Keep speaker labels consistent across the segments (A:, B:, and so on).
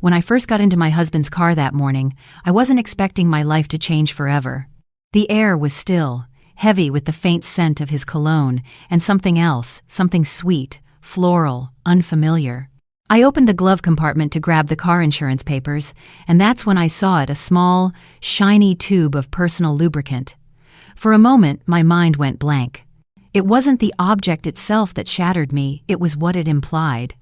A: When I first got into my husband's car that morning, I wasn't expecting my life to change forever. The air was still, heavy with the faint scent of his cologne, and something else, something sweet, floral, unfamiliar. I opened the glove compartment to grab the car insurance papers, and that's when I saw it, a small, shiny tube of personal lubricant. For a moment, my mind went blank. It wasn't the object itself that shattered me, it was what it implied.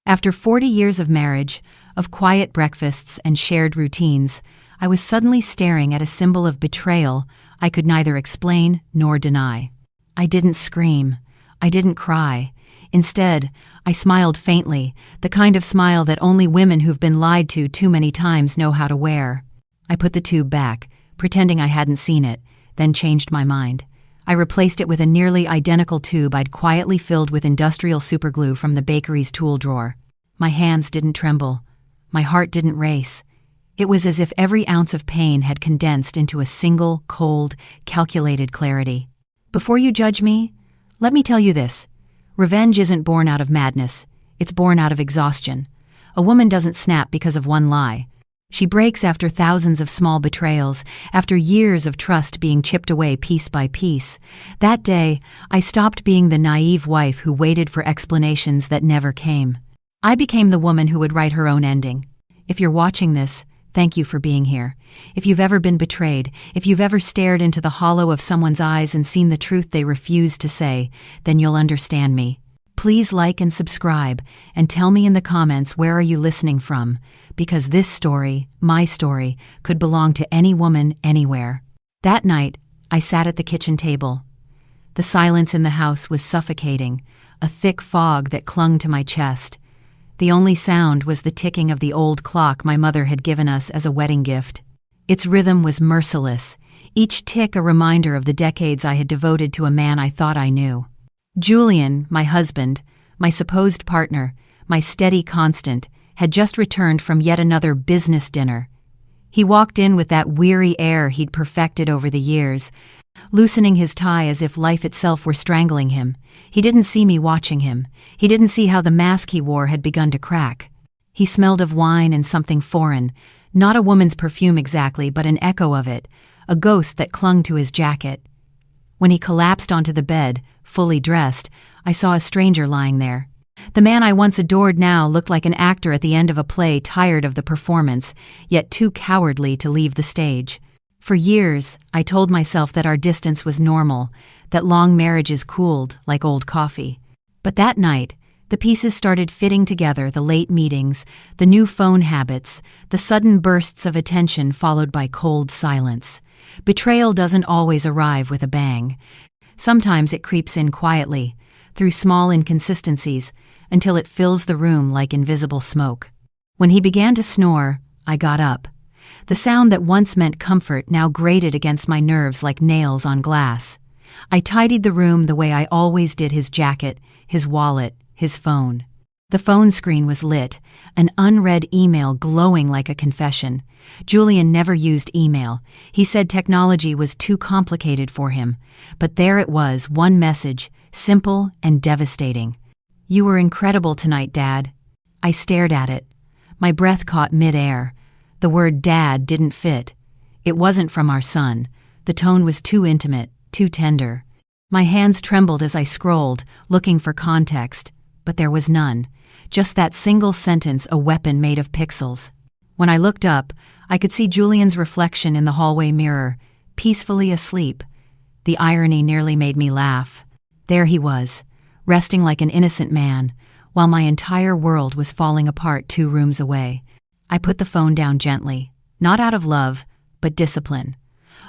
A: After 40 years of marriage, of quiet breakfasts and shared routines, I was suddenly staring at a symbol of betrayal I could neither explain nor deny. I didn't scream. I didn't cry. Instead, I smiled faintly, the kind of smile that only women who've been lied to too many times know how to wear. I put the tube back, pretending I hadn't seen it, then changed my mind. I replaced it with a nearly identical tube I'd quietly filled with industrial superglue from the bakery's tool drawer. My hands didn't tremble. My heart didn't race. It was as if every ounce of pain had condensed into a single, cold, calculated clarity. Before you judge me, let me tell you this. Revenge isn't born out of madness. It's born out of exhaustion. A woman doesn't snap because of one lie. She breaks after thousands of small betrayals, after years of trust being chipped away piece by piece. That day, I stopped being the naive wife who waited for explanations that never came. I became the woman who would write her own ending. If you're watching this, thank you for being here. If you've ever been betrayed, if you've ever stared into the hollow of someone's eyes and seen the truth they refuse to say, then you'll understand me. Please like and subscribe, and tell me in the comments where are you listening from, because this story, my story, could belong to any woman anywhere. That night, I sat at the kitchen table. The silence in the house was suffocating, a thick fog that clung to my chest. The only sound was the ticking of the old clock my mother had given us as a wedding gift. Its rhythm was merciless, each tick a reminder of the decades I had devoted to a man I thought I knew. Julian, my husband, my supposed partner, my steady constant, had just returned from yet another business dinner. He walked in with that weary air he'd perfected over the years, loosening his tie as if life itself were strangling him. He didn't see me watching him. He didn't see how the mask he wore had begun to crack. He smelled of wine and something foreign, not a woman's perfume exactly, but an echo of it, a ghost that clung to his jacket. When he collapsed onto the bed, fully dressed, I saw a stranger lying there. The man I once adored now looked like an actor at the end of a play, tired of the performance, yet too cowardly to leave the stage. For years, I told myself that our distance was normal, that long marriages cooled like old coffee. But that night, the pieces started fitting together, the late meetings, the new phone habits, the sudden bursts of attention followed by cold silence. Betrayal doesn't always arrive with a bang. Sometimes it creeps in quietly, through small inconsistencies, until it fills the room like invisible smoke. When he began to snore, I got up. The sound that once meant comfort now grated against my nerves like nails on glass. I tidied the room the way I always did his jacket, his wallet, his phone. The phone screen was lit, an unread email glowing like a confession. Julian never used email. He said technology was too complicated for him. But there it was, one message, simple and devastating. "You were incredible tonight, Dad." I stared at it. My breath caught mid-air. The word Dad didn't fit. It wasn't from our son. The tone was too intimate, too tender. My hands trembled as I scrolled, looking for context, but there was none. Just that single sentence, a weapon made of pixels. When I looked up, I could see Julian's reflection in the hallway mirror, peacefully asleep. The irony nearly made me laugh. There he was, resting like an innocent man, while my entire world was falling apart 2 rooms away. I put the phone down gently, not out of love, but discipline.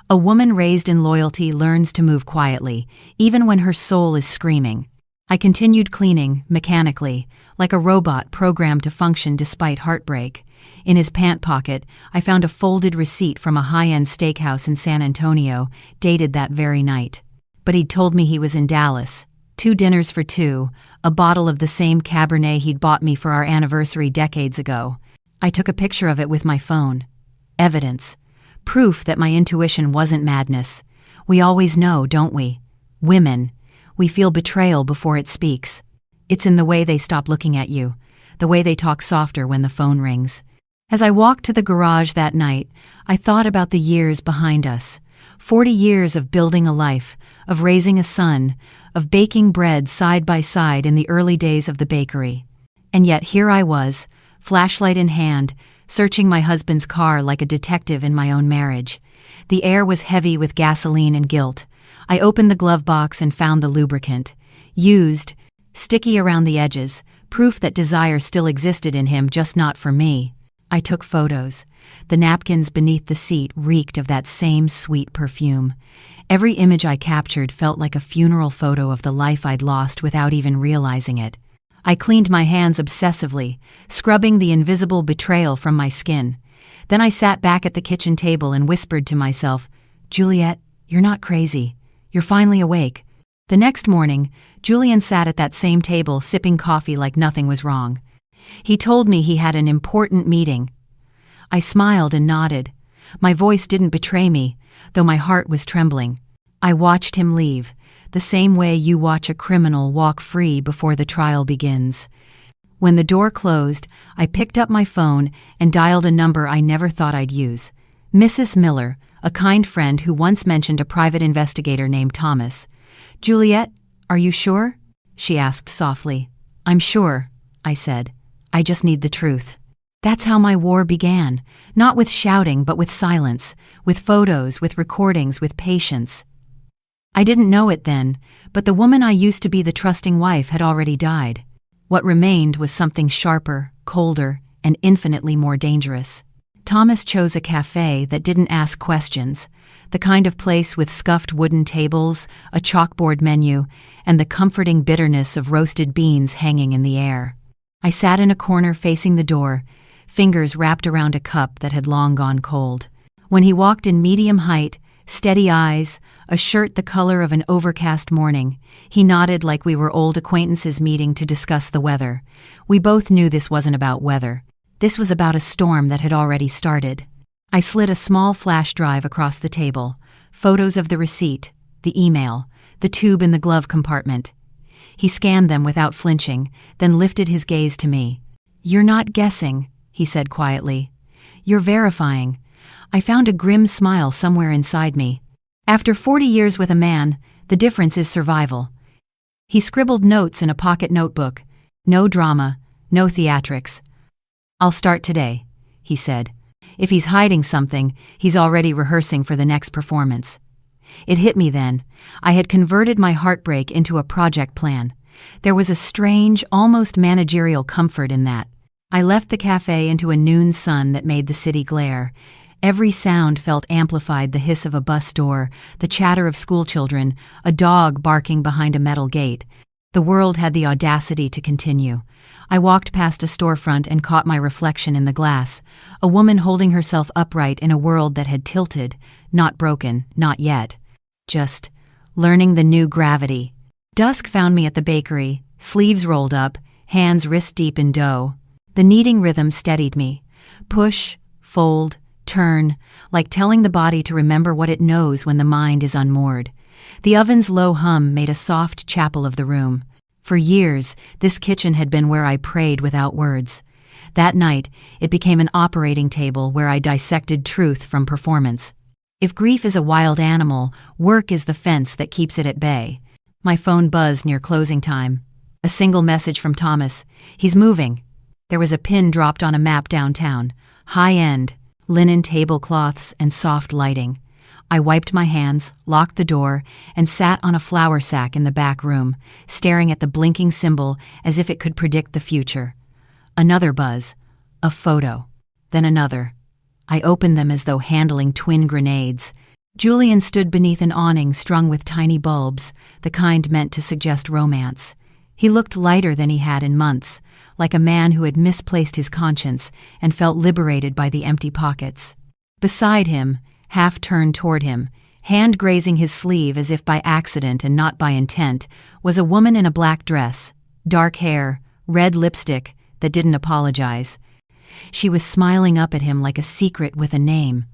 A: A woman raised in loyalty learns to move quietly, even when her soul is screaming. I continued cleaning, mechanically, like a robot programmed to function despite heartbreak. In his pant pocket, I found a folded receipt from a high-end steakhouse in San Antonio, dated that very night. But he'd told me he was in Dallas. 2 dinners for 2, a bottle of the same Cabernet he'd bought me for our anniversary decades ago. I took a picture of it with my phone. Evidence. Proof that my intuition wasn't madness. We always know, don't we? Women. We feel betrayal before it speaks. It's in the way they stop looking at you, the way they talk softer when the phone rings. As I walked to the garage that night, I thought about the years behind us. 40 years of building a life, of raising a son, of baking bread side by side in the early days of the bakery. And yet here I was, flashlight in hand, searching my husband's car like a detective in my own marriage. The air was heavy with gasoline and guilt. I opened the glove box and found the lubricant. Used, sticky around the edges, proof that desire still existed in him, just not for me. I took photos. The napkins beneath the seat reeked of that same sweet perfume. Every image I captured felt like a funeral photo of the life I'd lost without even realizing it. I cleaned my hands obsessively, scrubbing the invisible betrayal from my skin. Then I sat back at the kitchen table and whispered to myself, "Juliet, you're not crazy. You're finally awake." The next morning, Julian sat at that same table sipping coffee like nothing was wrong. He told me he had an important meeting. I smiled and nodded. My voice didn't betray me, though my heart was trembling. I watched him leave, the same way you watch a criminal walk free before the trial begins. When the door closed, I picked up my phone and dialed a number I never thought I'd use. Mrs. Miller, a kind friend who once mentioned a private investigator named Thomas. "Juliet, are you sure?" she asked softly. "I'm sure," I said. "I just need the truth." That's how my war began, not with shouting but with silence, with photos, with recordings, with patience. I didn't know it then, but the woman I used to be the trusting wife had already died. What remained was something sharper, colder, and infinitely more dangerous. Thomas chose a cafe that didn't ask questions, the kind of place with scuffed wooden tables, a chalkboard menu, and the comforting bitterness of roasted beans hanging in the air. I sat in a corner facing the door, fingers wrapped around a cup that had long gone cold. When he walked in medium height, steady eyes, a shirt the color of an overcast morning, he nodded like we were old acquaintances meeting to discuss the weather. We both knew this wasn't about weather. This was about a storm that had already started. I slid a small flash drive across the table, photos of the receipt, the email, the tube in the glove compartment. He scanned them without flinching, then lifted his gaze to me. "You're not guessing," he said quietly. "You're verifying." I found a grim smile somewhere inside me. After 40 years with a man, the difference is survival. He scribbled notes in a pocket notebook. No drama, no theatrics. "I'll start today," he said. If he's hiding something, he's already rehearsing for the next performance. It hit me then. I had converted my heartbreak into a project plan. There was a strange, almost managerial comfort in that. I left the cafe into a noon sun that made the city glare. Every sound felt amplified: the hiss of a bus door, the chatter of schoolchildren, a dog barking behind a metal gate. The world had the audacity to continue. I walked past a storefront and caught my reflection in the glass, a woman holding herself upright in a world that had tilted, not broken, not yet. Just learning the new gravity. Dusk found me at the bakery, sleeves rolled up, hands wrist-deep in dough. The kneading rhythm steadied me. Push, fold, turn, like telling the body to remember what it knows when the mind is unmoored. The oven's low hum made a soft chapel of the room. For years, this kitchen had been where I prayed without words. That night, it became an operating table where I dissected truth from performance. If grief is a wild animal, work is the fence that keeps it at bay. My phone buzzed near closing time. A single message from Thomas. "He's moving." There was a pin dropped on a map downtown. High-end, linen tablecloths and soft lighting. I wiped my hands, locked the door, and sat on a flour sack in the back room, staring at the blinking symbol as if it could predict the future. Another buzz. A photo. Then another. I opened them as though handling twin grenades. Julian stood beneath an awning strung with tiny bulbs, the kind meant to suggest romance. He looked lighter than he had in months, like a man who had misplaced his conscience and felt liberated by the empty pockets. Beside him, half turned toward him, hand grazing his sleeve as if by accident and not by intent, was a woman in a black dress, dark hair, red lipstick that didn't apologize. She was smiling up at him like a secret with a name.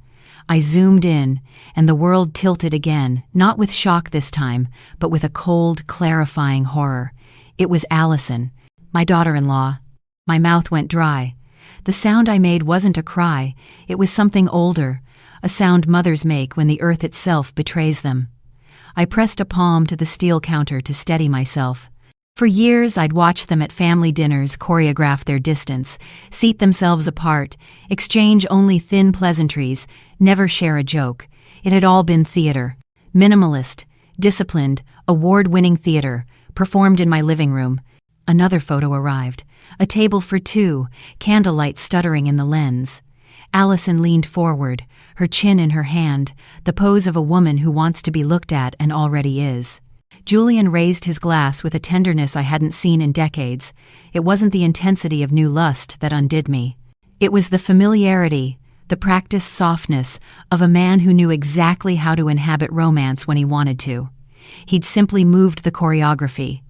A: I zoomed in, and the world tilted again, not with shock this time, but with a cold, clarifying horror. It was Allison, my daughter-in-law. My mouth went dry. The sound I made wasn't a cry, it was something older, a sound mothers make when the earth itself betrays them. I pressed a palm to the steel counter to steady myself. For years I'd watched them at family dinners choreograph their distance, seat themselves apart, exchange only thin pleasantries, never share a joke. It had all been theater. Minimalist, disciplined, award-winning theater, performed in my living room. Another photo arrived. A table for two, candlelight stuttering in the lens. Allison leaned forward, her chin in her hand, the pose of a woman who wants to be looked at and already is. Julian raised his glass with a tenderness I hadn't seen in decades. It wasn't the intensity of new lust that undid me. It was the familiarity, the practiced softness of a man who knew exactly how to inhabit romance when he wanted to. He'd simply moved the choreography.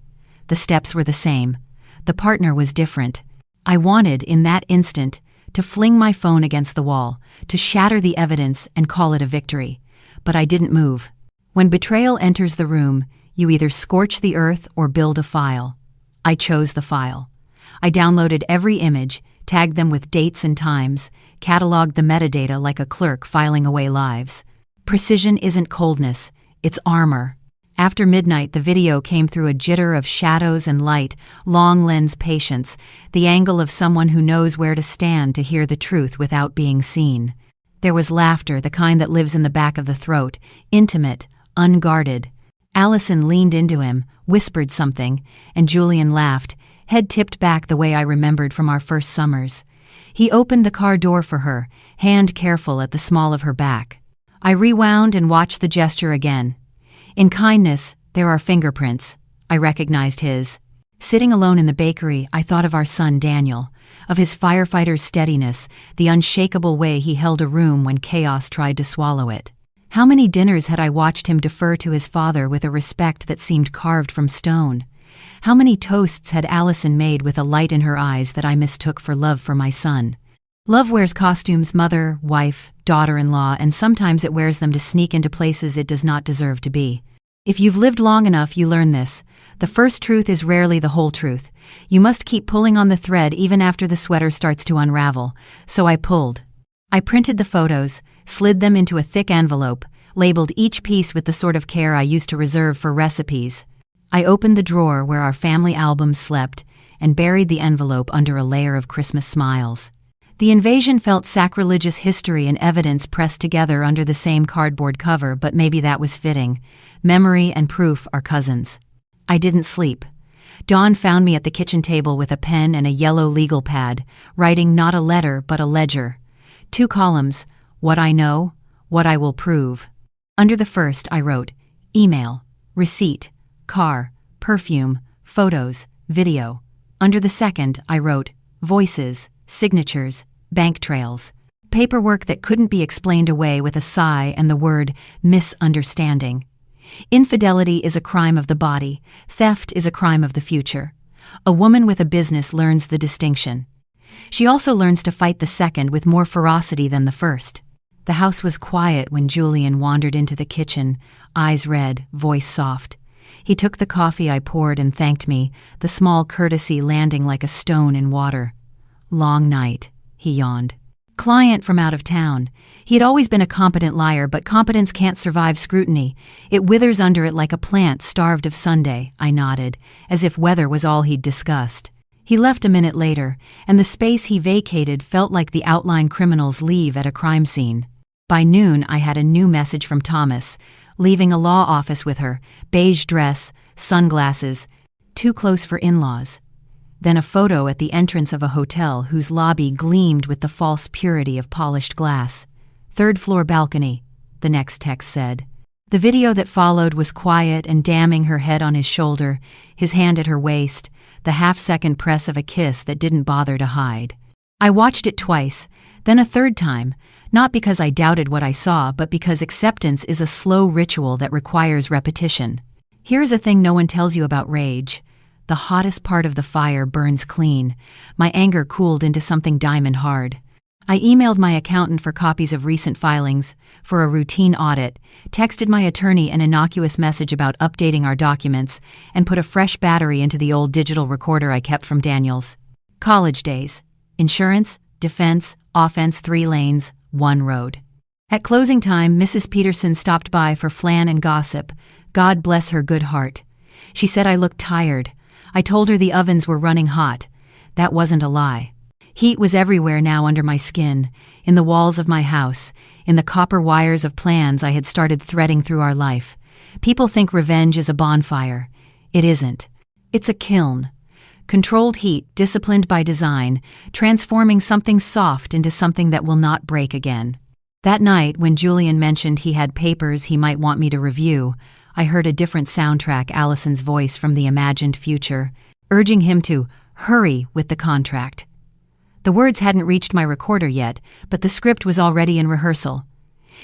A: The steps were the same. The partner was different. I wanted, in that instant, to fling my phone against the wall, to shatter the evidence and call it a victory. But I didn't move. When betrayal enters the room, you either scorch the earth or build a file. I chose the file. I downloaded every image, tagged them with dates and times, cataloged the metadata like a clerk filing away lives. Precision isn't coldness, it's armor. After midnight, the video came through a jitter of shadows and light, long lens patience, the angle of someone who knows where to stand to hear the truth without being seen. There was laughter, the kind that lives in the back of the throat, intimate, unguarded. Allison leaned into him, whispered something, and Julian laughed, head tipped back the way I remembered from our first summers. He opened the car door for her, hand careful at the small of her back. I rewound and watched the gesture again. In kindness, there are fingerprints. I recognized his. Sitting alone in the bakery, I thought of our son Daniel, of his firefighter's steadiness, the unshakable way he held a room when chaos tried to swallow it. How many dinners had I watched him defer to his father with a respect that seemed carved from stone? How many toasts had Allison made with a light in her eyes that I mistook for love for my son? Love wears costumes, mother, wife, daughter-in-law, and sometimes it wears them to sneak into places it does not deserve to be. If you've lived long enough, you learn this. The first truth is rarely the whole truth. You must keep pulling on the thread even after the sweater starts to unravel. So I pulled. I printed the photos, slid them into a thick envelope, labeled each piece with the sort of care I used to reserve for recipes. I opened the drawer where our family albums slept and buried the envelope under a layer of Christmas smiles. The invasion felt sacrilegious history and evidence pressed together under the same cardboard cover, but maybe that was fitting. Memory and proof are cousins. I didn't sleep. Dawn found me at the kitchen table with a pen and a yellow legal pad, writing not a letter but a ledger. 2 columns, what I know, what I will prove. Under the first I wrote, email, receipt, car, perfume, photos, video. Under the second I wrote, voices, signatures, bank trails. Paperwork that couldn't be explained away with a sigh and the word misunderstanding. Infidelity is a crime of the body. Theft is a crime of the future. A woman with a business learns the distinction. She also learns to fight the second with more ferocity than the first. The house was quiet when Julian wandered into the kitchen, eyes red, voice soft. He took the coffee I poured and thanked me, the small courtesy landing like a stone in water. Long night, he yawned. Client from out of town. He had always been a competent liar, but competence can't survive scrutiny. It withers under it like a plant starved of Sunday, I nodded, as if weather was all he'd discussed. He left a minute later, and the space he vacated felt like the outline criminals leave at a crime scene. By noon, I had a new message from Thomas, leaving a law office with her, beige dress, sunglasses, too close for in-laws. Then a photo at the entrance of a hotel whose lobby gleamed with the false purity of polished glass. 3rd floor balcony, the next text said. The video that followed was quiet and damning, her head on his shoulder, his hand at her waist, the half-second press of a kiss that didn't bother to hide. I watched it twice, then a third time, not because I doubted what I saw, but because acceptance is a slow ritual that requires repetition. Here's a thing no one tells you about rage. The hottest part of the fire burns clean. My anger cooled into something diamond hard. I emailed my accountant for copies of recent filings, for a routine audit, texted my attorney an innocuous message about updating our documents, and put a fresh battery into the old digital recorder I kept from Daniel's. College days. Insurance? defense, offense, 3 lanes, 1 road. At closing time, Mrs. Peterson stopped by for flan and gossip. God bless her good heart. She said I looked tired. I told her the ovens were running hot. That wasn't a lie. Heat was everywhere now under my skin, in the walls of my house, in the copper wires of plans I had started threading through our life. People think revenge is a bonfire. It isn't. It's a kiln. Controlled heat, disciplined by design, transforming something soft into something that will not break again. That night, when Julian mentioned he had papers he might want me to review, I heard a different soundtrack, Allison's voice from the imagined future, urging him to hurry with the contract. The words hadn't reached my recorder yet, but the script was already in rehearsal.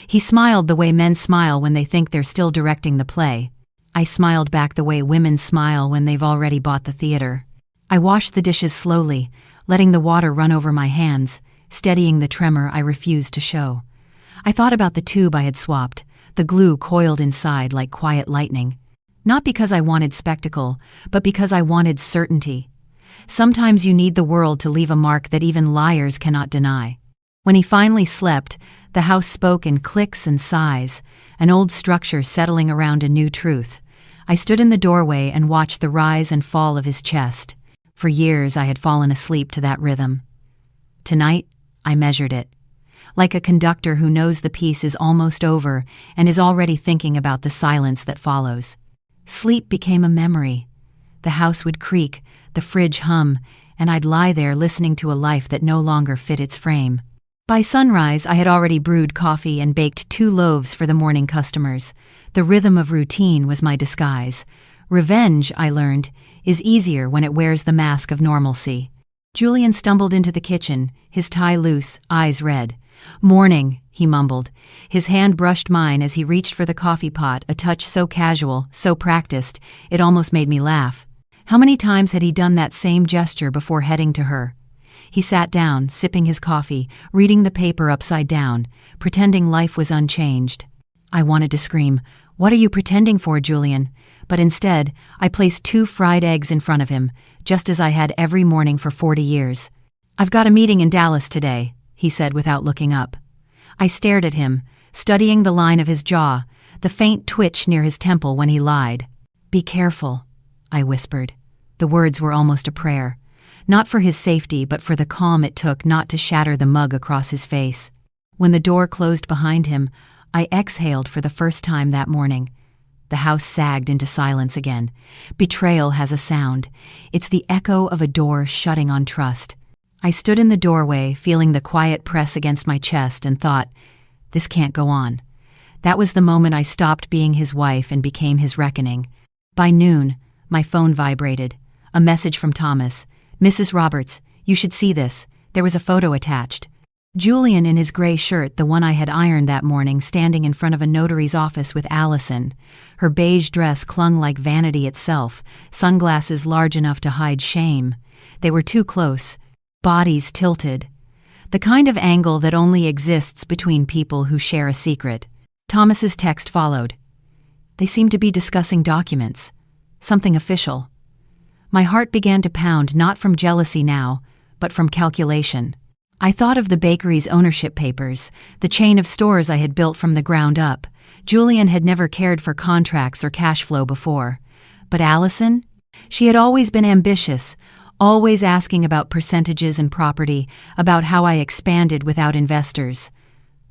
A: He smiled the way men smile when they think they're still directing the play. I smiled back the way women smile when they've already bought the theater. I washed the dishes slowly, letting the water run over my hands, steadying the tremor I refused to show. I thought about the tube I had swapped, the glue coiled inside like quiet lightning. Not because I wanted spectacle, but because I wanted certainty. Sometimes you need the world to leave a mark that even liars cannot deny. When he finally slept, the house spoke in clicks and sighs, an old structure settling around a new truth. I stood in the doorway and watched the rise and fall of his chest. For years I had fallen asleep to that rhythm. Tonight, I measured it. Like a conductor who knows the piece is almost over and is already thinking about the silence that follows. Sleep became a memory. The house would creak, the fridge hum, and I'd lie there listening to a life that no longer fit its frame. By sunrise, I had already brewed coffee and baked 2 loaves for the morning customers. The rhythm of routine was my disguise. Revenge, I learned, is easier when it wears the mask of normalcy. Julian stumbled into the kitchen, his tie loose, eyes red. "Morning," he mumbled. His hand brushed mine as he reached for the coffee pot, a touch so casual, so practiced, it almost made me laugh. How many times had he done that same gesture before heading to her? He sat down, sipping his coffee, reading the paper upside down, pretending life was unchanged. I wanted to scream, "What are you pretending for, Julian?" But instead, I placed 2 fried eggs in front of him, just as I had every morning for 40 years. "I've got a meeting in Dallas today," he said without looking up. I stared at him, studying the line of his jaw, the faint twitch near his temple when he lied. "Be careful," I whispered. The words were almost a prayer. Not for his safety, but for the calm it took not to shatter the mug across his face. When the door closed behind him, I exhaled for the first time that morning. The house sagged into silence again. Betrayal has a sound. It's the echo of a door shutting on trust. I stood in the doorway, feeling the quiet press against my chest, and thought, this can't go on. That was the moment I stopped being his wife and became his reckoning. By noon, my phone vibrated. A message from Thomas. "Mrs. Roberts, you should see this. There was a photo attached." Julian in his gray shirt, the one I had ironed that morning, standing in front of a notary's office with Allison. Her beige dress clung like vanity itself, sunglasses large enough to hide shame. They were too close, bodies tilted. The kind of angle that only exists between people who share a secret. Thomas's text followed. They seemed to be discussing documents. Something official. My heart began to pound, not from jealousy now, but from calculation. I thought of the bakery's ownership papers, the chain of stores I had built from the ground up. Julian had never cared for contracts or cash flow before. But Allison? She had always been ambitious, always asking about percentages and property, about how I expanded without investors.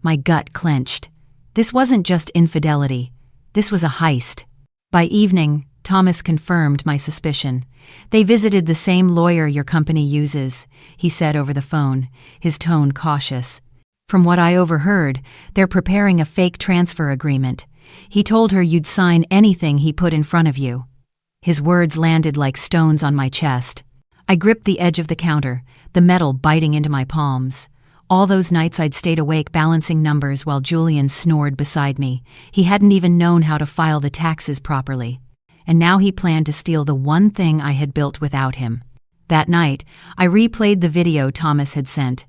A: My gut clenched. This wasn't just infidelity. This was a heist. By evening, Thomas confirmed my suspicion. "They visited the same lawyer your company uses," he said over the phone, his tone cautious. "From what I overheard, they're preparing a fake transfer agreement. He told her you'd sign anything he put in front of you." His words landed like stones on my chest. I gripped the edge of the counter, the metal biting into my palms. All those nights I'd stayed awake balancing numbers while Julian snored beside me. He hadn't even known how to file the taxes properly. And now he planned to steal the one thing I had built without him. That night, I replayed the video Thomas had sent.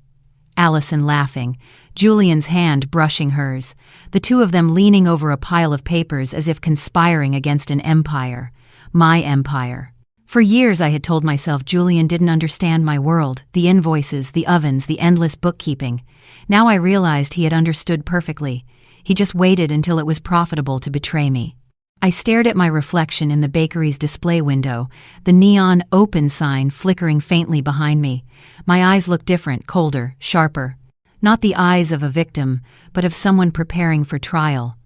A: Allison laughing, Julian's hand brushing hers, the two of them leaning over a pile of papers as if conspiring against an empire. My empire. For years I had told myself Julian didn't understand my world, the invoices, the ovens, the endless bookkeeping. Now I realized he had understood perfectly. He just waited until it was profitable to betray me. I stared at my reflection in the bakery's display window, the neon open sign flickering faintly behind me. My eyes looked different, colder, sharper. Not the eyes of a victim, but of someone preparing for trial.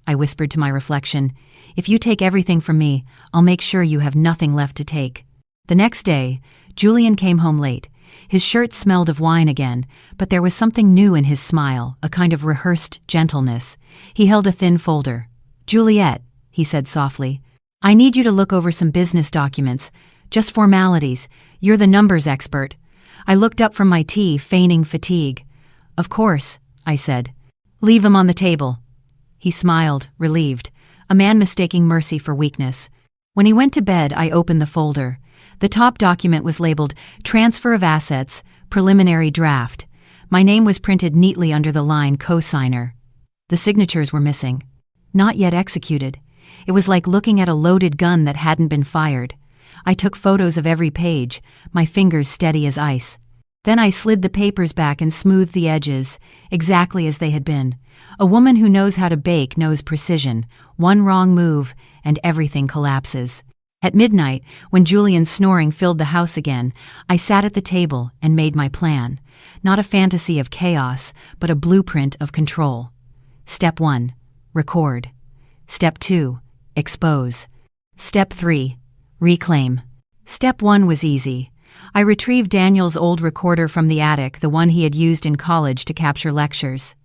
A: I whispered to my reflection, "If you take everything from me, I'll make sure you have nothing left to take." The next day, Julian came home late. His shirt smelled of wine again, but there was something new in his smile, a kind of rehearsed gentleness. He held a thin folder. "Juliet," he said softly, "I need you to look over some business documents. Just formalities. You're the numbers expert." I looked up from my tea, feigning fatigue. "Of course," I said. "Leave them on the table." He smiled, relieved, a man mistaking mercy for weakness. When he went to bed, I opened the folder. The top document was labeled Transfer of Assets, Preliminary Draft. My name was printed neatly under the line Co-signer. The signatures were missing. Not yet executed. It was like looking at a loaded gun that hadn't been fired. I took photos of every page, my fingers steady as ice. Then I slid the papers back and smoothed the edges, exactly as they had been. A woman who knows how to bake knows precision. One wrong move, and everything collapses. At midnight, when Julian's snoring filled the house again, I sat at the table and made my plan. Not a fantasy of chaos, but a blueprint of control. Step 1. Record. Step 2. Expose. Step 3. Reclaim. Step 1 was easy. I retrieved Daniel's old recorder from the attic, the one he had used in college to capture lectures.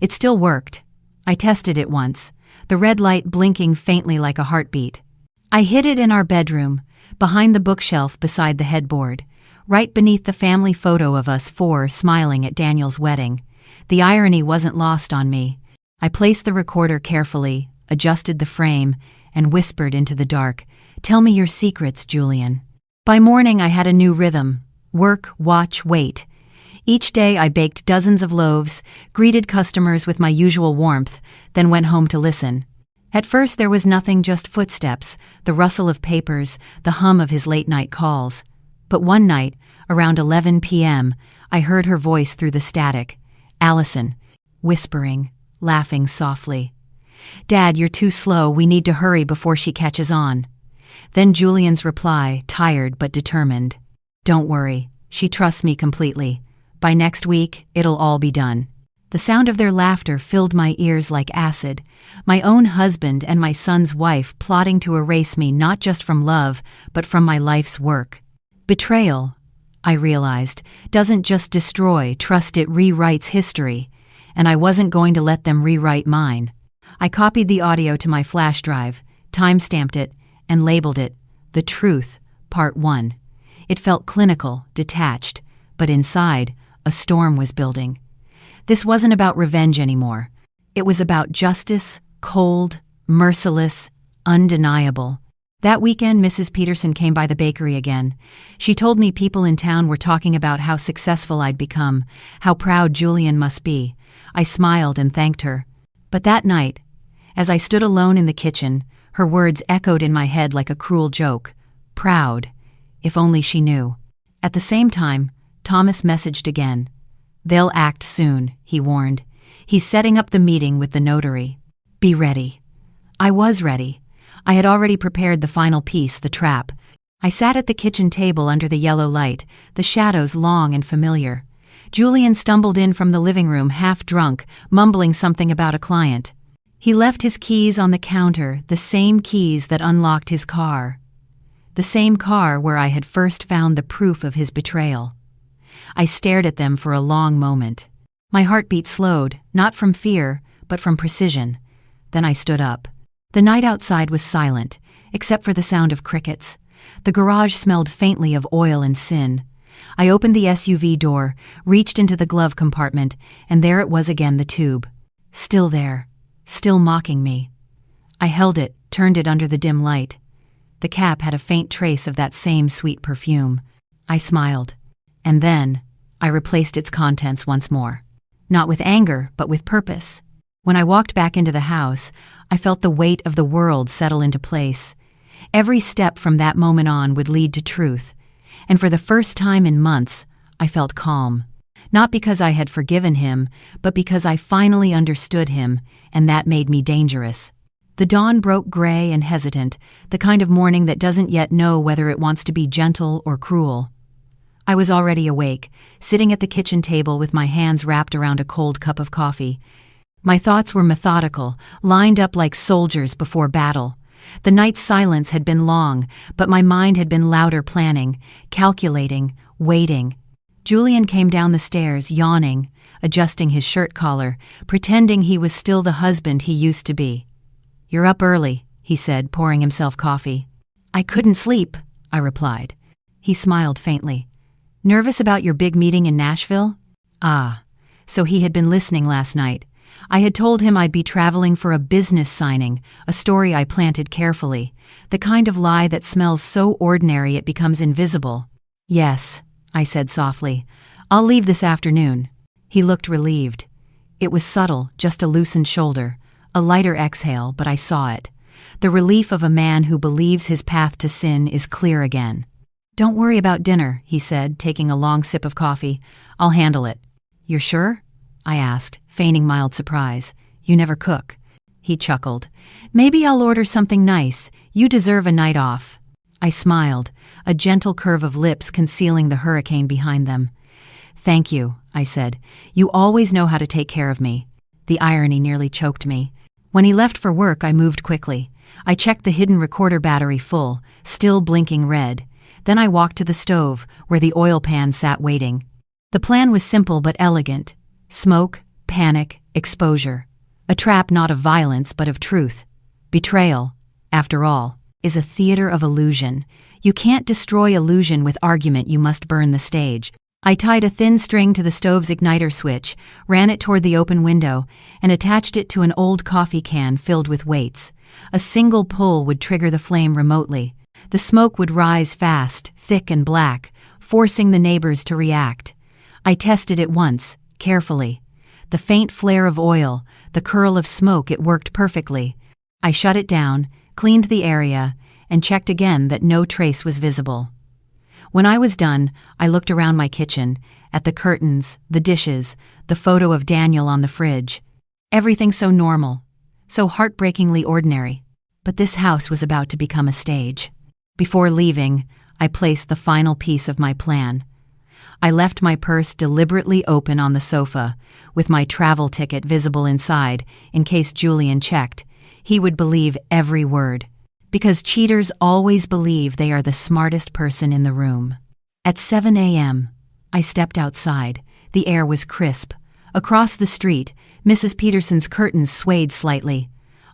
A: It still worked. I tested it once, the red light blinking faintly like a heartbeat. I hid it in our bedroom, behind the bookshelf beside the headboard, right beneath the family photo of us four smiling at Daniel's wedding. The irony wasn't lost on me. I placed the recorder carefully, adjusted the frame, and whispered into the dark, "Tell me your secrets, Julian." By morning I had a new rhythm: work, watch, wait. Each day I baked dozens of loaves, greeted customers with my usual warmth, then went home to listen. At first there was nothing, just footsteps, the rustle of papers, the hum of his late-night calls. But one night, around 11 p.m., I heard her voice through the static. Allison, whispering, laughing softly. "Dad, you're too slow, we need to hurry before she catches on." Then Julian's reply, tired but determined. "Don't worry, she trusts me completely. By next week, it'll all be done." The sound of their laughter filled my ears like acid. My own husband and my son's wife plotting to erase me not just from love, but from my life's work. Betrayal, I realized, doesn't just destroy, trust, it rewrites history. And I wasn't going to let them rewrite mine. I copied the audio to my flash drive, time-stamped it, and labeled it, "The Truth, Part 1. It felt clinical, detached, but inside, a storm was building. This wasn't about revenge anymore. It was about justice, cold, merciless, undeniable. That weekend, Mrs. Peterson came by the bakery again. She told me people in town were talking about how successful I'd become, how proud Julian must be. I smiled and thanked her. But that night, as I stood alone in the kitchen, her words echoed in my head like a cruel joke. Proud, if only she knew. At the same time, Thomas messaged again. "They'll act soon," he warned. "He's setting up the meeting with the notary. Be ready." I was ready. I had already prepared the final piece, the trap. I sat at the kitchen table under the yellow light, the shadows long and familiar. Julian stumbled in from the living room, half drunk, mumbling something about a client. He left his keys on the counter, the same keys that unlocked his car. The same car where I had first found the proof of his betrayal. I stared at them for a long moment. My heartbeat slowed, not from fear, but from precision. Then I stood up. The night outside was silent, except for the sound of crickets. The garage smelled faintly of oil and sin. I opened the SUV door, reached into the glove compartment, and there it was again, the tube. Still there, still mocking me. I held it, turned it under the dim light. The cap had a faint trace of that same sweet perfume. I smiled. And then, I replaced its contents once more. Not with anger, but with purpose. When I walked back into the house, I felt the weight of the world settle into place. Every step from that moment on would lead to truth. And for the first time in months, I felt calm. Not because I had forgiven him, but because I finally understood him, and that made me dangerous. The dawn broke gray and hesitant, the kind of morning that doesn't yet know whether it wants to be gentle or cruel. I was already awake, sitting at the kitchen table with my hands wrapped around a cold cup of coffee. My thoughts were methodical, lined up like soldiers before battle. The night's silence had been long, but my mind had been louder, planning, calculating, waiting. Julian came down the stairs, yawning, adjusting his shirt collar, pretending he was still the husband he used to be. "You're up early," he said, pouring himself coffee. "I couldn't sleep," I replied. He smiled faintly. "Nervous about your big meeting in Nashville?" Ah, so he had been listening last night. I had told him I'd be traveling for a business signing, a story I planted carefully, the kind of lie that smells so ordinary it becomes invisible. "Yes," I said softly. "I'll leave this afternoon." He looked relieved. It was subtle, just a loosened shoulder, a lighter exhale, but I saw it. The relief of a man who believes his path to sin is clear again. "Don't worry about dinner," he said, taking a long sip of coffee. "I'll handle it." "You're sure?" I asked, feigning mild surprise. "You never cook." He chuckled. "Maybe I'll order something nice. You deserve a night off." I smiled, a gentle curve of lips concealing the hurricane behind them. "Thank you," I said. "You always know how to take care of me." The irony nearly choked me. When he left for work, I moved quickly. I checked the hidden recorder battery full, still blinking red. Then I walked to the stove, where the oil pan sat waiting. The plan was simple but elegant. Smoke, panic, exposure. A trap not of violence but of truth. Betrayal, after all, is a theater of illusion. You can't destroy illusion with argument, you must burn the stage. I tied a thin string to the stove's igniter switch, ran it toward the open window, and attached it to an old coffee can filled with weights. A single pull would trigger the flame remotely. The smoke would rise fast, thick and black, forcing the neighbors to react. I tested it once, carefully. The faint flare of oil, the curl of smoke, it worked perfectly. I shut it down, cleaned the area, and checked again that no trace was visible. When I was done, I looked around my kitchen, at the curtains, the dishes, the photo of Daniel on the fridge. Everything so normal, so heartbreakingly ordinary. But this house was about to become a stage. Before leaving, I placed the final piece of my plan. I left my purse deliberately open on the sofa, with my travel ticket visible inside, in case Julian checked. He would believe every word. Because cheaters always believe they are the smartest person in the room. At 7 a.m., I stepped outside. The air was crisp. Across the street, Mrs. Peterson's curtains swayed slightly.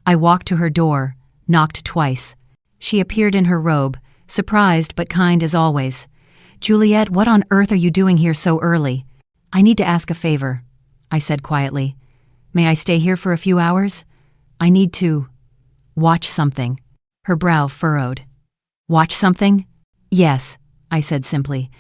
A: I walked to her door, knocked twice. She appeared in her robe, surprised but kind as always. "Juliet, what on earth are you doing here so early?" "I need to ask a favor," I said quietly. "May I stay here for a few hours? I need to watch something." Her brow furrowed. "Watch something?" "Yes," I said simply.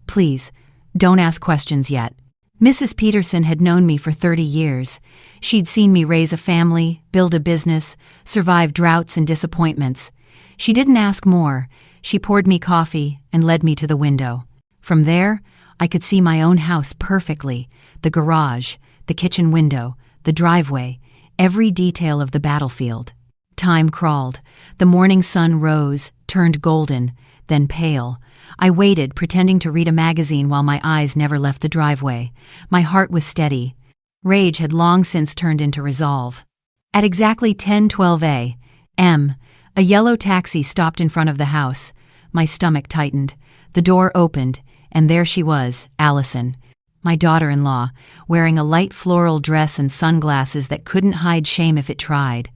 A: "Please, don't ask questions yet." Mrs. Peterson had known me for 30 years. She'd seen me raise a family, build a business, survive droughts and disappointments. She didn't ask more. She poured me coffee and led me to the window. From there, I could see my own house perfectly, the garage, the kitchen window, the driveway, every detail of the battlefield. Time crawled. The morning sun rose, turned golden, then pale. I waited, pretending to read a magazine while my eyes never left the driveway. My heart was steady. Rage had long since turned into resolve. At exactly 10:12 a.m., a yellow taxi stopped in front of the house. My stomach tightened. The door opened, and there she was, Allison, my daughter-in-law, wearing a light floral dress and sunglasses that couldn't hide shame if it tried.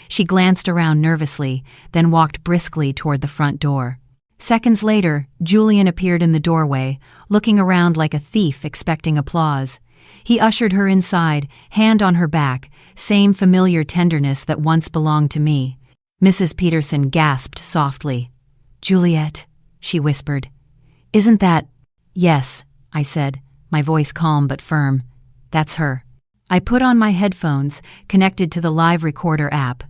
A: She glanced around nervously, then walked briskly toward the front door. Seconds later, Julian appeared in the doorway, looking around like a thief expecting applause. He ushered her inside, hand on her back, same familiar tenderness that once belonged to me. Mrs. Peterson gasped softly. "Juliet," she whispered. "Isn't that—" "Yes," I said, my voice calm but firm. "That's her." I put on my headphones, connected to the live recorder app.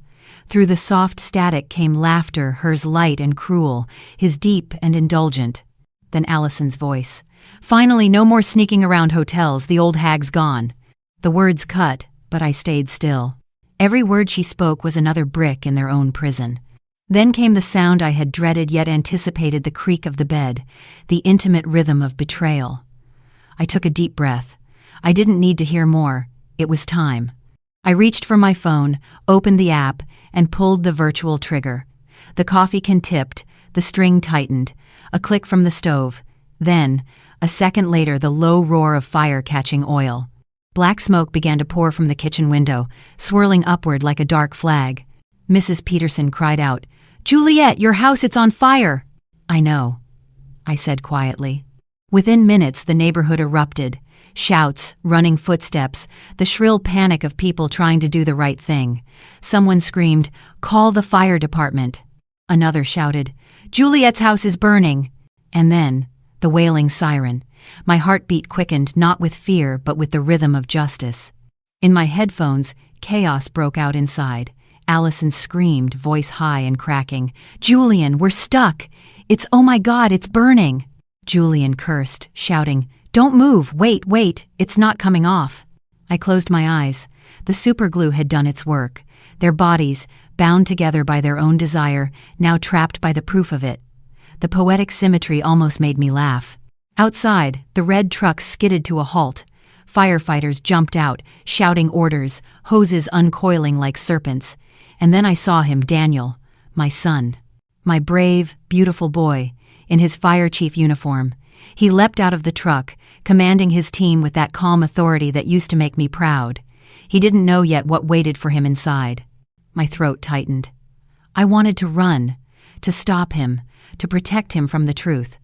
A: Through the soft static came laughter, hers light and cruel, his deep and indulgent. Then Allison's voice. "Finally, no more sneaking around hotels, the old hag's gone." The words cut, but I stayed still. Every word she spoke was another brick in their own prison. Then came the sound I had dreaded yet anticipated, the creak of the bed, the intimate rhythm of betrayal. I took a deep breath. I didn't need to hear more. It was time. I reached for my phone, opened the app, and pulled the virtual trigger. The coffee can tipped, the string tightened, a click from the stove. Then, a second later, the low roar of fire catching oil. Black smoke began to pour from the kitchen window, swirling upward like a dark flag. Mrs. Peterson cried out, "Juliet, your house, it's on fire!" "I know," I said quietly. Within minutes, the neighborhood erupted. Shouts, running footsteps, the shrill panic of people trying to do the right thing. Someone screamed, "Call the fire department." Another shouted, "Juliet's house is burning." And then, the wailing siren. My heartbeat quickened, not with fear, but with the rhythm of justice. In my headphones, chaos broke out inside. Allison screamed, voice high and cracking, "Julian, we're stuck! Oh my God, it's burning!" Julian cursed, shouting, "Don't move, wait, it's not coming off." I closed my eyes. The superglue had done its work. Their bodies, bound together by their own desire, now trapped by the proof of it. The poetic symmetry almost made me laugh. Outside, the red truck skidded to a halt. Firefighters jumped out, shouting orders, hoses uncoiling like serpents. And then I saw him, Daniel, my son. My brave, beautiful boy, in his fire chief uniform. He leapt out of the truck, commanding his team with that calm authority that used to make me proud. He didn't know yet what waited for him inside. My throat tightened. I wanted to run, to stop him, to protect him from the truth.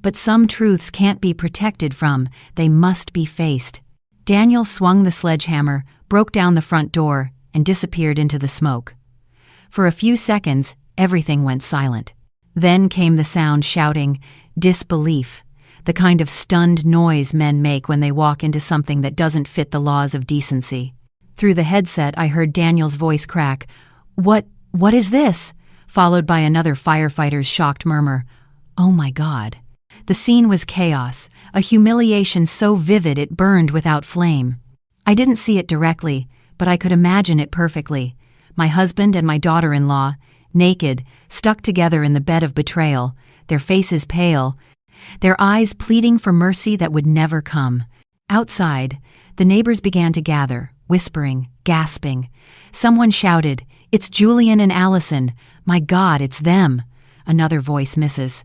A: But some truths can't be protected from, they must be faced. Daniel swung the sledgehammer, broke down the front door, and disappeared into the smoke. For a few seconds, everything went silent. Then came the sound shouting, disbelief, the kind of stunned noise men make when they walk into something that doesn't fit the laws of decency. Through the headset, I heard Daniel's voice crack, What is this?" Followed by another firefighter's shocked murmur, "Oh my God." The scene was chaos, a humiliation so vivid it burned without flame. I didn't see it directly, but I could imagine it perfectly. My husband and my daughter-in-law, naked, stuck together in the bed of betrayal, their faces pale, their eyes pleading for mercy that would never come. Outside, the neighbors began to gather, whispering, gasping. Someone shouted, "It's Julian and Allison. My God, it's them." Another voice misses.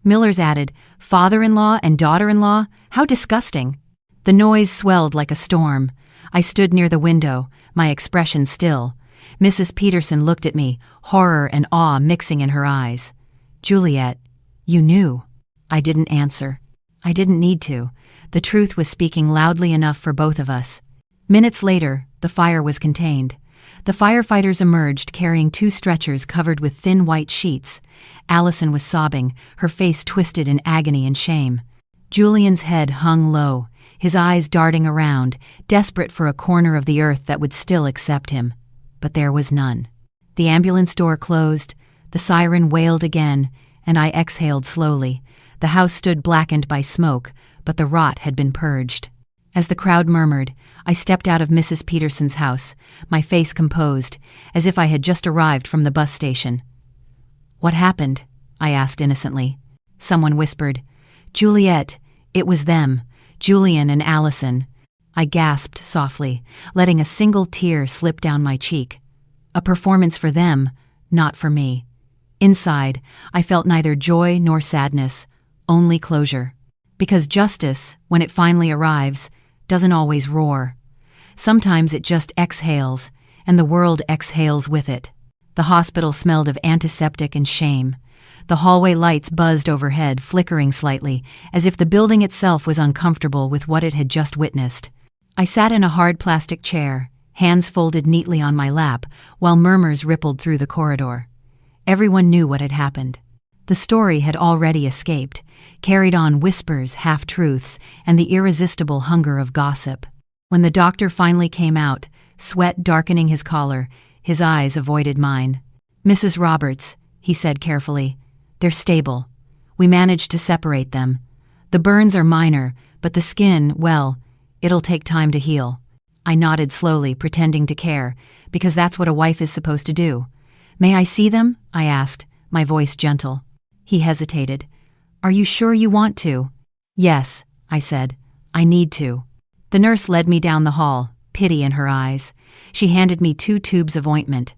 A: Millers added, "Father-in-law and daughter-in-law? How disgusting." The noise swelled like a storm. I stood near the window, my expression still. Mrs. Peterson looked at me, horror and awe mixing in her eyes. "Juliet, you knew." I didn't answer. I didn't need to. The truth was speaking loudly enough for both of us. Minutes later, the fire was contained. The firefighters emerged carrying 2 stretchers covered with thin white sheets. Allison was sobbing, her face twisted in agony and shame. Julian's head hung low, his eyes darting around, desperate for a corner of the earth that would still accept him. But there was none. The ambulance door closed, the siren wailed again, and I exhaled slowly. The house stood blackened by smoke, but the rot had been purged. As the crowd murmured, I stepped out of Mrs. Peterson's house, my face composed, as if I had just arrived from the bus station. "What happened?" I asked innocently. Someone whispered, "Juliet, it was them, Julian and Allison." I gasped softly, letting a single tear slip down my cheek. A performance for them, not for me. Inside, I felt neither joy nor sadness, only closure. Because justice, when it finally arrives, doesn't always roar. Sometimes it just exhales, and the world exhales with it. The hospital smelled of antiseptic and shame. The hallway lights buzzed overhead, flickering slightly, as if the building itself was uncomfortable with what it had just witnessed. I sat in a hard plastic chair, hands folded neatly on my lap, while murmurs rippled through the corridor. Everyone knew what had happened. The story had already escaped, carried on whispers, half-truths, and the irresistible hunger of gossip. When the doctor finally came out, sweat darkening his collar, His eyes avoided mine. "Mrs. Roberts," he said carefully. "They're stable. We managed to separate them. The burns are minor, but the skin, well, it'll take time to heal." I nodded slowly, pretending to care, because that's what a wife is supposed to do. "May I see them?" I asked, my voice gentle. He hesitated. "Are you sure you want to?" "Yes," I said. "I need to." The nurse led me down the hall, pity in her eyes. She handed me 2 tubes of ointment.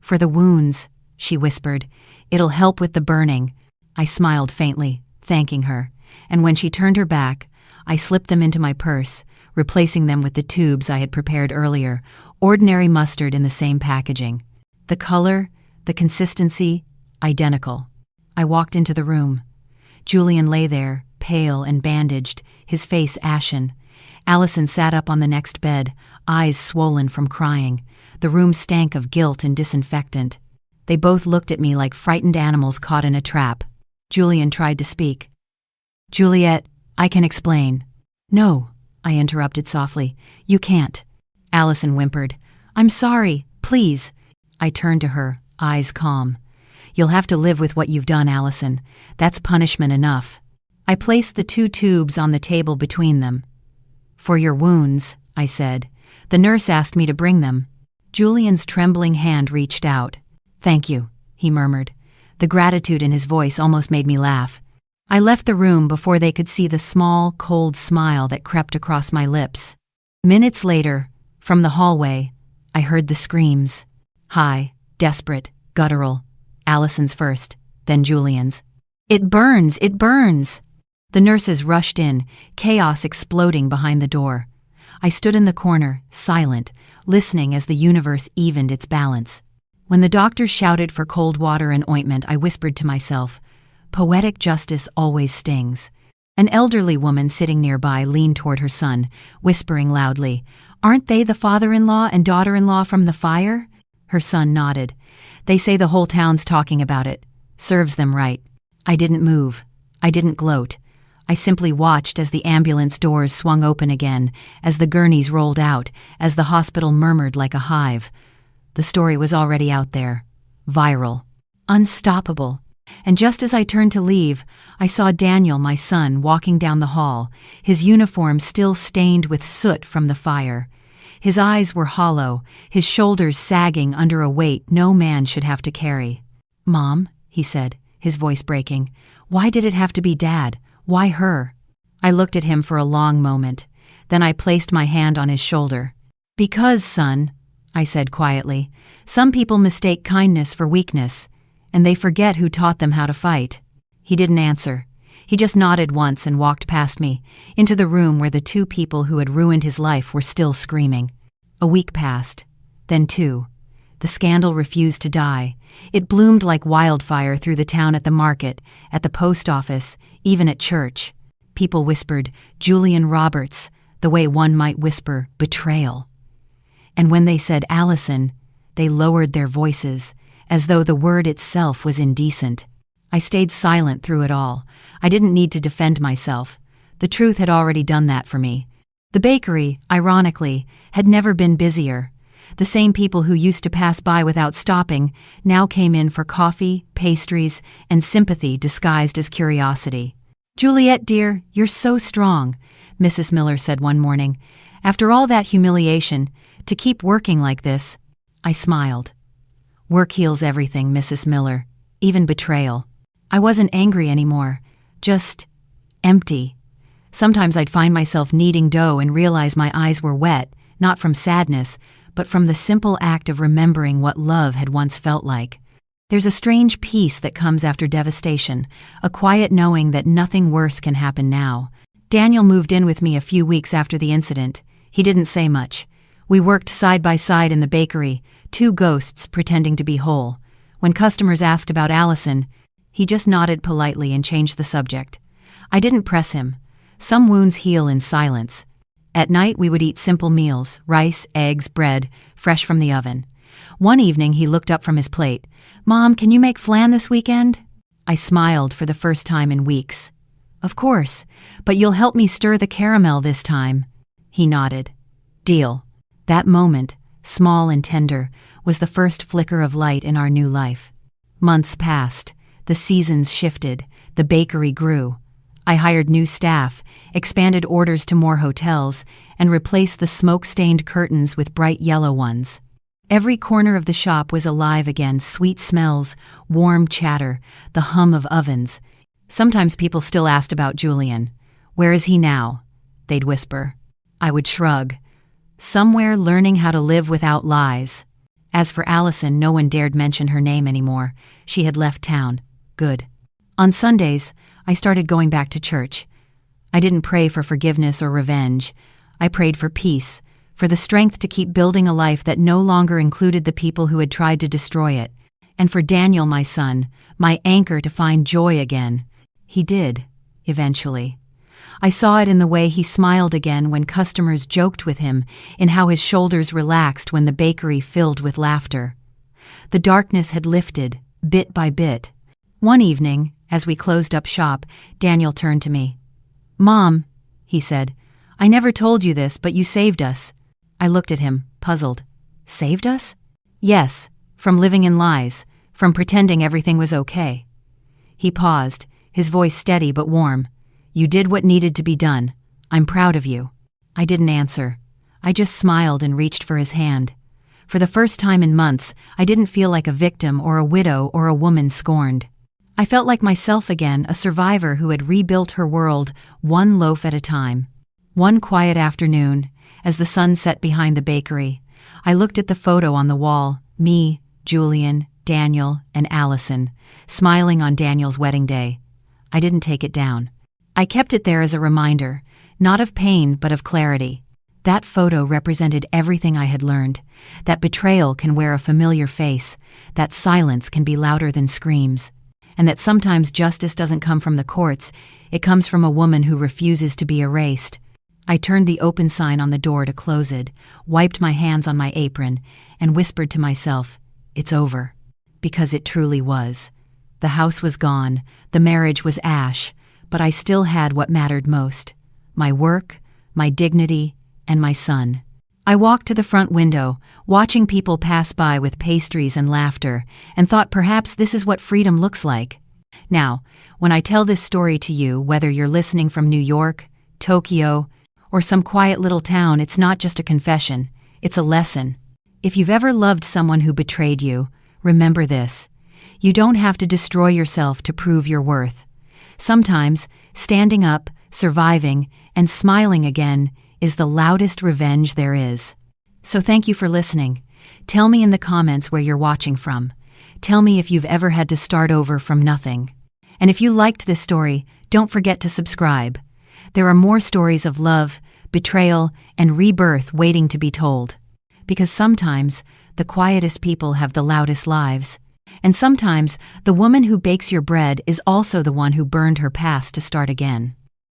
A: "For the wounds," she whispered. "It'll help with the burning." I smiled faintly, thanking her, and when she turned her back, I slipped them into my purse, replacing them with the tubes I had prepared earlier, ordinary mustard in the same packaging. The color, the consistency, identical. I walked into the room. Julian lay there, pale and bandaged, his face ashen. Allison sat up on the next bed, eyes swollen from crying. The room stank of guilt and disinfectant. They both looked at me like frightened animals caught in a trap. Julian tried to speak. "Juliet, I can explain." "No," I interrupted softly. "You can't." Allison whimpered. "I'm sorry, please." I turned to her, eyes calm. "You'll have to live with what you've done, Allison. That's punishment enough." I placed the 2 tubes on the table between them. "For your wounds," I said. "The nurse asked me to bring them." Julian's trembling hand reached out. "Thank you," he murmured. The gratitude in his voice almost made me laugh. I left the room before they could see the small, cold smile that crept across my lips. Minutes later, from the hallway, I heard the screams. High, desperate, guttural. Allison's first, then Julian's. "It burns! It burns!" The nurses rushed in, chaos exploding behind the door. I stood in the corner, silent, listening as the universe evened its balance. When the doctors shouted for cold water and ointment, I whispered to myself, "Poetic justice always stings." An elderly woman sitting nearby leaned toward her son, whispering loudly, "Aren't they the father-in-law and daughter-in-law from the fire?" Her son nodded. "They say the whole town's talking about it. Serves them right." I didn't move. I didn't gloat. I simply watched as the ambulance doors swung open again, as the gurneys rolled out, as the hospital murmured like a hive. The story was already out there. Viral. Unstoppable. And just as I turned to leave, I saw Daniel, my son, walking down the hall, his uniform still stained with soot from the fire. His eyes were hollow, his shoulders sagging under a weight no man should have to carry. "Mom," he said, his voice breaking, "why did it have to be Dad? Why her?" I looked at him for a long moment. Then I placed my hand on his shoulder. "Because, son," I said quietly, "some people mistake kindness for weakness, and they forget who taught them how to fight." He didn't answer. He just nodded once and walked past me, into the room where the 2 people who had ruined his life were still screaming. A week passed, then 2. The scandal refused to die. It bloomed like wildfire through the town, at the market, at the post office, even at church. People whispered, "Julian Roberts," the way one might whisper, "betrayal." And when they said Allison, they lowered their voices, as though the word itself was indecent. I stayed silent through it all. I didn't need to defend myself. The truth had already done that for me. The bakery, ironically, had never been busier. The same people who used to pass by without stopping now came in for coffee, pastries, and sympathy disguised as curiosity. "Juliet, dear, you're so strong," Mrs. Miller said one morning. "After all that humiliation, to keep working like this." I smiled. "Work heals everything, Mrs. Miller, even betrayal." I wasn't angry anymore, just empty. Sometimes I'd find myself kneading dough and realize my eyes were wet, not from sadness, but from the simple act of remembering what love had once felt like. There's a strange peace that comes after devastation, a quiet knowing that nothing worse can happen now. Daniel moved in with me a few weeks after the incident. He didn't say much. We worked side by side in the bakery, 2 ghosts pretending to be whole. When customers asked about Allison, he just nodded politely and changed the subject. I didn't press him. Some wounds heal in silence. At night we would eat simple meals, rice, eggs, bread, fresh from the oven. One evening he looked up from his plate. "Mom, can you make flan this weekend?" I smiled for the first time in weeks. "Of course, but you'll help me stir the caramel this time." He nodded. "Deal." That moment, small and tender, was the first flicker of light in our new life. Months passed, the seasons shifted, the bakery grew. I hired new staff, expanded orders to more hotels, and replaced the smoke-stained curtains with bright yellow ones. Every corner of the shop was alive again, sweet smells, warm chatter, the hum of ovens. Sometimes people still asked about Julian. "Where is he now?" they'd whisper. I would shrug. Somewhere learning how to live without lies. As for Allison, no one dared mention her name anymore. She had left town. Good. On Sundays, I started going back to church. I didn't pray for forgiveness or revenge. I prayed for peace, for the strength to keep building a life that no longer included the people who had tried to destroy it, and for Daniel, my son, my anchor, to find joy again. He did, eventually. I saw it in the way he smiled again when customers joked with him, in how his shoulders relaxed when the bakery filled with laughter. The darkness had lifted, bit by bit. One evening, as we closed up shop, Daniel turned to me. "Mom," he said, "I never told you this, but you saved us." I looked at him, puzzled. Saved us? Yes, from living in lies, from pretending everything was okay. He paused, his voice steady but warm. "You did what needed to be done. I'm proud of you." I didn't answer. I just smiled and reached for his hand. For the first time in months, I didn't feel like a victim or a widow or a woman scorned. I felt like myself again, a survivor who had rebuilt her world one loaf at a time. One quiet afternoon, as the sun set behind the bakery, I looked at the photo on the wall, me, Julian, Daniel, and Allison, smiling on Daniel's wedding day. I didn't take it down. I kept it there as a reminder, not of pain but of clarity. That photo represented everything I had learned, that betrayal can wear a familiar face, that silence can be louder than screams, and that sometimes justice doesn't come from the courts, it comes from a woman who refuses to be erased. I turned the open sign on the door to close it, wiped my hands on my apron, and whispered to myself, "It's over." Because it truly was. The house was gone, the marriage was ash, but I still had what mattered most: my work, my dignity, and my son. I walked to the front window, watching people pass by with pastries and laughter, and thought perhaps this is what freedom looks like. Now, when I tell this story to you, whether you're listening from New York, Tokyo, or some quiet little town, it's not just a confession, it's a lesson. If you've ever loved someone who betrayed you, remember this: you don't have to destroy yourself to prove your worth. Sometimes, standing up, surviving, and smiling again is the loudest revenge there is. So thank you for listening. Tell me in the comments where you're watching from. Tell me if you've ever had to start over from nothing. And if you liked this story, don't forget to subscribe. There are more stories of love, betrayal, and rebirth waiting to be told. Because sometimes, the quietest people have the loudest lives. And sometimes, the woman who bakes your bread is also the one who burned her past to start again.